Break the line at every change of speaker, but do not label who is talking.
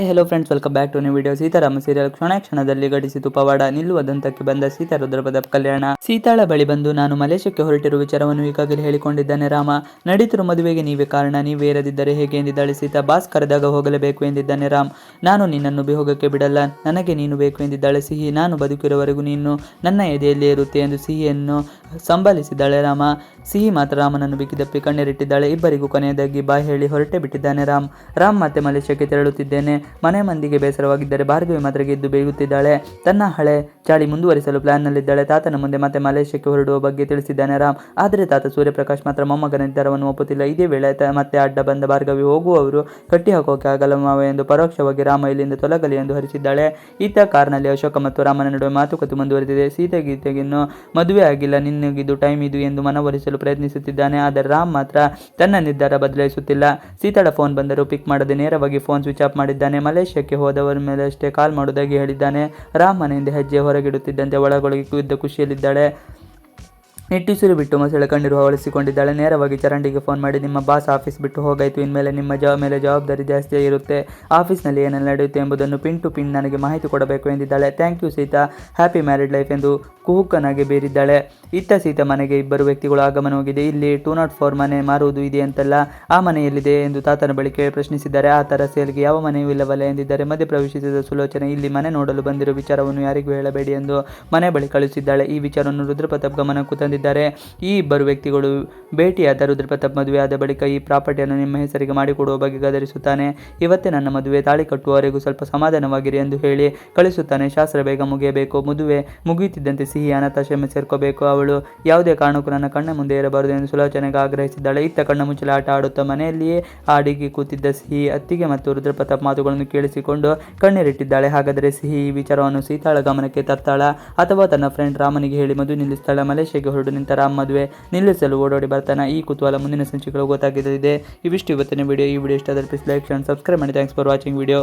Hello friends, welcome back to new video. Seetharama serial ಕ್ಷಣ ಕ್ಷಣದಲ್ಲಿ ಘಟಿಸಿತು ಪವಾಡ. ನಿಲ್ಲುವ ದಂತಕ್ಕೆ ಬಂದ ಸೀತಾ ರುದ್ರಪದ ಕಲ್ಯಾಣ. ಸೀತಾಳ ಬಳಿ ಬಂದು ನಾನು ಮಲೇಷ್ಯಾಕ್ಕೆ ಹೊರಟಿರುವ ವಿಚಾರವನ್ನು ಈಗಾಗಲೇ ಹೇಳಿಕೊಂಡಿದ್ದಾನೆ ರಾಮ. ನಡೀತಿರುವ ಮದುವೆಗೆ ನೀವೇ ಕಾರಣ, ನೀವೇ ಇರದಿದ್ದರೆ ಹೇಗೆ ಎಂದಿದ್ದಾಳೆ ಸೀತಾ. ಬಾಸ್ ಕರೆದಾಗ ಹೋಗಲೇಬೇಕು ಎಂದಿದ್ದಾನೆ ರಾಮ್. ನಾನು ನಿನ್ನನ್ನು ಹೋಗಕ್ಕೆ ಬಿಡಲ್ಲ, ನನಗೆ ನೀನು ಬೇಕು ಎಂದಿದ್ದಾಳೆ ಸಿಹಿ. ನಾನು ಬದುಕಿರುವವರೆಗೂ ನೀನು ನನ್ನ ಎದೆಯಲ್ಲೇ ಇರುತ್ತೆ ಎಂದು ಸಿಹಿಯನ್ನು ಸಂಬಳಿಸಿದ್ದಾಳೆ ರಾಮ. ಸಿಹಿ ಮಾತ್ರ ರಾಮನನ್ನು ಬಿಕ್ಕಿದಪ್ಪಿ ಕಣ್ಣೀರಿಟ್ಟಿದ್ದಾಳೆ. ಇಬ್ಬರಿಗೂ ಕೊನೆಯದಾಗಿ ಬಾಯ್ ಹೇಳಿ ಹೊರಟೆ ಬಿಟ್ಟಿದ್ದಾನೆ ರಾಮ್ ಮತ್ತೆ ಮಲೇಷ್ಯಾಕ್ಕೆ ತೆರಳುತ್ತಿದ್ದೇನೆ. ಮನೆ ಮಂದಿಗೆ ಬೇಸರವಾಗಿದ್ದರೆ ಭಾರ್ಗವಿ ಮಾತ್ರ ಗೆದ್ದು ಬೇಗುತ್ತಿದ್ದಾಳೆ. ತನ್ನ ಹಳೆ ಚಾಳಿ ಮುಂದುವರಿಸಲು ಪ್ಲಾನ್ನಲ್ಲಿದ್ದಾಳೆ. ತಾತನ ಮುಂದೆ ಮತ್ತೆ ಮಲೇಷ್ಯಾಕ್ಕೆ ಹೊರಡುವ ಬಗ್ಗೆ ತಿಳಿಸಿದ್ದಾನೆ ರಾಮ್. ಆದರೆ ತಾತ ಸೂರ್ಯಪ್ರಕಾಶ್ ಮಾತ್ರ ಮೊಮ್ಮಗನ ನಿರ್ಧಾರವನ್ನು ಒಪ್ಪುತ್ತಿಲ್ಲ. ಇದೇ ವೇಳೆ ಮತ್ತೆ ಅಡ್ಡ ಬಂದ ಭಾರ್ಗವಿ ಹೋಗುವವರು ಕಟ್ಟಿ ಹಾಕೋಕೆ ಆಗಲ್ಲ ಮಾವ ಎಂದು ಪರೋಕ್ಷವಾಗಿ ರಾಮ ಇಲ್ಲಿಂದ ತೊಲಗಲಿ ಎಂದು ಹರಿಸಿದ್ದಾಳೆ. ಇತ್ತ ಕಾರ್ನಲ್ಲಿ ಅಶೋಕ ಮತ್ತು ರಾಮನ ನಡುವೆ ಮಾತುಕತೆ ಮುಂದುವರೆದಿದೆ. ಗೀತೆಗಿನ್ನು ಮದುವೆ ಆಗಿಲ್ಲ, ನಿನ್ನಗಿದು ಟೈಮ್ ಇದು ಎಂದು ಮನವೊಲಿಸಲು ಪ್ರಯತ್ನಿಸುತ್ತಿದ್ದಾನೆ. ಆದರೆ ರಾಮ್ ಮಾತ್ರ ತನ್ನ ನಿರ್ಧಾರ ಬದಲಾಯಿಸುತ್ತಿಲ್ಲ. ಸೀತಾಳ ಫೋನ್ ಬಂದರೂ ಪಿಕ್ ಮಾಡದೆ ನೇರವಾಗಿ ಫೋನ್ ಸ್ವಿಚ್ ಆಫ್ ಮಾಡಿದ್ದಾನೆ. ಮಲೇಷ್ಯಾಕ್ಕೆ ಹೋದವರ ಮೇಲೆ ಅಷ್ಟೇ ಕಾಲ್ ಮಾಡುವುದಾಗಿ ಹೇಳಿದ್ದಾನೆ. ರಾಮ್ ಮನೆಯಿಂದ ಹೆಜ್ಜೆ ಹೊರಗಿಡುತ್ತಿದ್ದಂತೆ ಒಳಗೊಳಗೆ ಇದ್ದ ಖುಷಿಯಲ್ಲಿದ್ದಾಳೆ. ನಿಟ್ಟುಸಿರು ಬಿಟ್ಟು ಮೊಸಳೆ ಕಣ್ಣೀರು ಹೊಳಿಸಿಕೊಂಡಿದ್ದಾಳೆ. ನೇರವಾಗಿ ಚರಂಡಿಗೆ ಫೋನ್ ಮಾಡಿ, ನಿಮ್ಮ ಬಾಸ್ ಆಫೀಸ್ ಬಿಟ್ಟು ಹೋಗಾಯಿತು, ಇನ್ಮೇಲೆ ನಿಮ್ಮ ಮೇಲೆ ಜವಾಬ್ದಾರಿ ಜಾಸ್ತಿ ಇರುತ್ತೆ. ಆಫೀಸ್ನಲ್ಲಿ ಏನೆಲ್ಲ ನಡೆಯುತ್ತೆ ಎಂಬುದನ್ನು ಪಿನ್ ಟು ಪಿನ್ ನನಗೆ ಮಾಹಿತಿ ಕೊಡಬೇಕು ಎಂದಿದ್ದಾಳೆ. Thank you Sita, happy married life ಎಂದು ಕುಹುಕನಾಗಿ ಬೇರಿದ್ದಾಳೆ. ಇತ್ತ ಸೀತಾ ಮನೆಗೆ ಇಬ್ಬರು ವ್ಯಕ್ತಿಗಳು ಆಗಮನವಾಗಿದೆ. ಇಲ್ಲಿ 204 ಮನೆ ಮಾರುವುದು ಇದೆ ಅಂತಲ್ಲ, ಆ ಮನೆಯಲ್ಲಿದೆ ಎಂದು ತಾತನ ಬಳಿ ಪ್ರಶ್ನಿಸಿದ್ದಾರೆ. ಆ ಥರ ಸೇಲ್ಗೆ ಯಾವ ಮನೆಯೂ ಇಲ್ಲವಲ್ಲ ಎಂದಿದ್ದಾರೆ. ಮಧ್ಯೆ ಪ್ರವೇಶಿಸಿದ ಸುಲೋಚನೆ ಇಲ್ಲಿ ಮನೆ ನೋಡಲು ಬಂದಿರೋ ವಿಚಾರವನ್ನು ಯಾರಿಗೂ ಹೇಳಬೇಡಿ ಎಂದು ಮನೆ ಬಳಿ ಕಳುಹಿಸಿದ್ದಾಳೆ. ಈ ವಿಚಾರವನ್ನು ರುದ್ರಪ್ರತಾಪ್ ಗಮನಕ್ಕೂ ತಂದಿದ್ದಾರೆ. ಈ ಇಬ್ಬರು ವ್ಯಕ್ತಿಗಳು ಭೇಟಿಯಾದ ರುದ್ರಪ್ರತಾಪ್ ಮದುವೆ ಆದ ಬಳಿಕ ಈ ಪ್ರಾಪರ್ಟಿಯನ್ನು ನಿಮ್ಮ ಹೆಸರಿಗೆ ಮಾಡಿಕೊಡುವ ಬಗ್ಗೆ ಗದರಿಸುತ್ತಾನೆ. ಇವತ್ತೇ ನನ್ನ ಮದುವೆ, ತಾಳಿ ಕಟ್ಟುವವರೆಗೂ ಸ್ವಲ್ಪ ಸಮಾಧಾನವಾಗಿರಿ ಎಂದು ಹೇಳಿ ಕಳಿಸುತ್ತಾನೆ. ಶಾಸ್ತ್ರ ಬೇಗ ಮುಗಿಯಬೇಕು. ಮದುವೆ ಮುಗಿಯುತ್ತಿದ್ದಂತೆ ಸಿಹಿ ಅನಾಥಾಶ್ರಮ ಸೇರ್ಕೋಬೇಕು. ಅವಳು ಯಾವುದೇ ಕಾರಣಕ್ಕೂ ನನ್ನ ಕಣ್ಣ ಮುಂದೆ ಇರಬಾರದು ಎಂದು ಸುಲೋಚನೆಗೆ ಆಗ್ರಹಿಸಿದ್ದಾಳೆ. ಇತ್ತ ಕಣ್ಣ ಮುಚ್ಚಲ ಆಟ ಆಡುತ್ತಾ ಮನೆಯಲ್ಲಿಯೇ ಅಡಿಗೆ ಕೂತಿದ್ದ ಸಿಹಿ ಅತ್ತಿಗೆ ಮತ್ತು ರುದ್ರಪ್ರತಾಪ್ ಮಾತುಗಳನ್ನು ಕೇಳಿಸಿಕೊಂಡು ಕಣ್ಣೀರಿಟ್ಟಿದ್ದಾಳೆ. ಹಾಗಾದರೆ ಸಿಹಿ ಈ ವಿಚಾರವನ್ನು ಸೀತಾಳ ಗಮನಕ್ಕೆ ತರ್ತಾಳ ಅಥವಾ ತನ್ನ ಫ್ರೆಂಡ್ ರಾಮನಿಗೆ ಹೇಳಿ ಮದುವೆ ನಿಲ್ಲಿಸ್ತಾಳ? ಮಲೇಷ್ಯಾಗೆ ಹೊರಡು ನಿಂತ ರಾಮ್ ಮದುವೆ ನಿಲ್ಲಿಸಲು ಓಡೋಡಿ ಬರ್ತಾನ? ಈ ಕುತೂಹಲ ಮುಂದಿನ ಸಂಚಿಕೆಗಳು ಗೊತ್ತಾಗಿದೆ. ಇವಿಷ್ಟು ಇವತ್ತಿನ ವಿಡಿಯೋ. ಈ ವಿಡಿಯೋ ಇಷ್ಟ ಆದರೆ ಪ್ಲೀಸ್ ಲೈಕ್, ಶೇರ್, ಸಬ್ಸ್ಕ್ರೈಬ್ ಮಾಡಿ. Thanks for watching video.